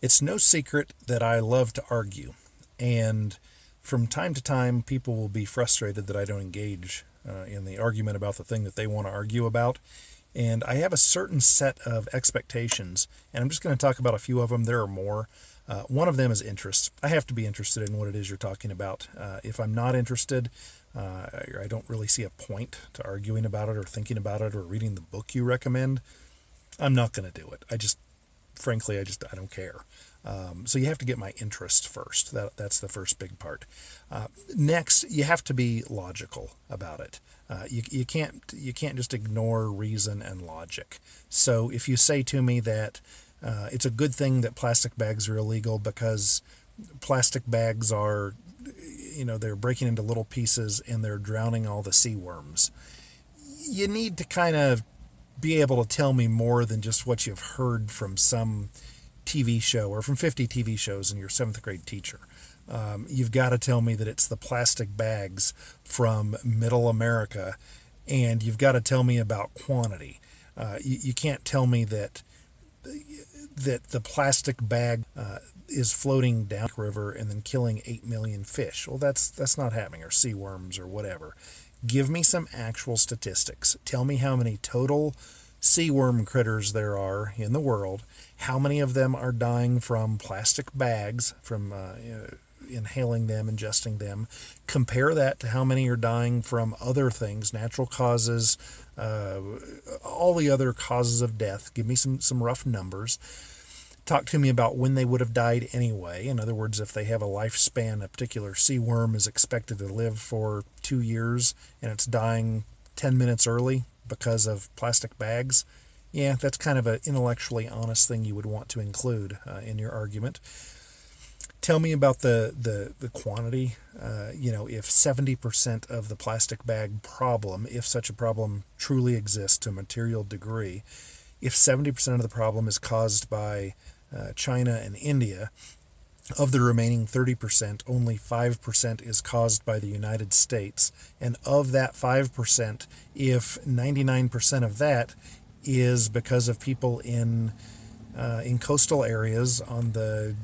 It's no secret that I love to argue, and from time to time, people will be frustrated that I don't engage in the argument about the thing that they want to argue about. And I have a certain set of expectations, and I'm just going to talk about a few of them. There are more. One of them is interest. I have to be interested in what it is you're talking about. If I'm not interested, I don't really see a point to arguing about it or thinking about it or reading the book you recommend. I'm not going to do it. Frankly, I don't care. So you have to get my interest first. That's the first big part. Next, you have to be logical about it. You can't just ignore reason and logic. So if you say to me that it's a good thing that plastic bags are illegal because plastic bags are, they're breaking into little pieces and they're drowning all the sea worms, you need to kind of be able to tell me more than just what you've heard from some TV show or from 50 TV shows and your seventh grade teacher. You've got to tell me that it's the plastic bags from middle America, and you've got to tell me about quantity. You can't tell me that the plastic bag is floating down the river and then killing 8 million fish. Well, that's not happening, or sea worms or whatever. Give me some actual statistics. Tell me how many total sea worm critters there are in the world, how many of them are dying from plastic bags, from inhaling them, ingesting them. Compare that to how many are dying from other things, natural causes, all the other causes of death. Give me some rough numbers. Talk to me about when they would have died anyway. In other words, if they have a lifespan, a particular sea worm is expected to live for 2 years and it's dying 10 minutes early because of plastic bags. Yeah, that's kind of an intellectually honest thing you would want to include in your argument. Tell me about the quantity. If 70% of the plastic bag problem, if such a problem truly exists to a material degree, if 70% of the problem is caused by China and India, of the remaining 30%, only 5% is caused by the United States. And of that 5%, if 99% of that is because of people in coastal areas on the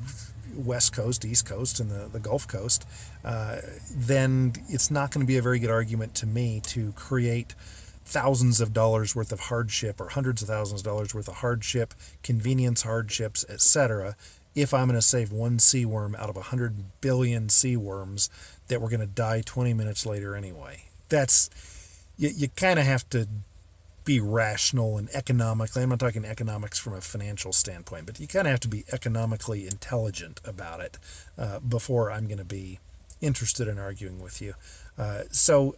West Coast, East Coast, and the Gulf Coast, then it's not going to be a very good argument to me to create thousands of dollars worth of hardship or hundreds of thousands of dollars worth of hardship, convenience hardships, etc., if I'm going to save one sea worm out of 100 billion sea worms that were going to die 20 minutes later anyway. You kind of have to be rational and economically. I'm not talking economics from a financial standpoint, but you kind of have to be economically intelligent about it before I'm going to be interested in arguing with you. So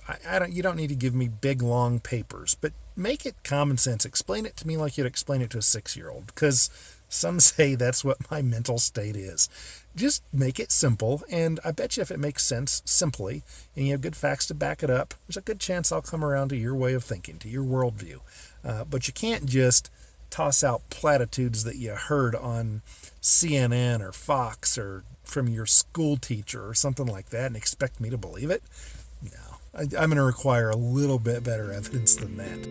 you don't need to give me big, long papers, but make it common sense. Explain it to me like you'd explain it to a 6-year-old, because some say that's what my mental state is. Just make it simple, and I bet you if it makes sense simply, and you have good facts to back it up, there's a good chance I'll come around to your way of thinking, to your worldview. But you can't just toss out platitudes that you heard on CNN or Fox or from your school teacher or something like that and expect me to believe it. No, I'm going to require a little bit better evidence than that.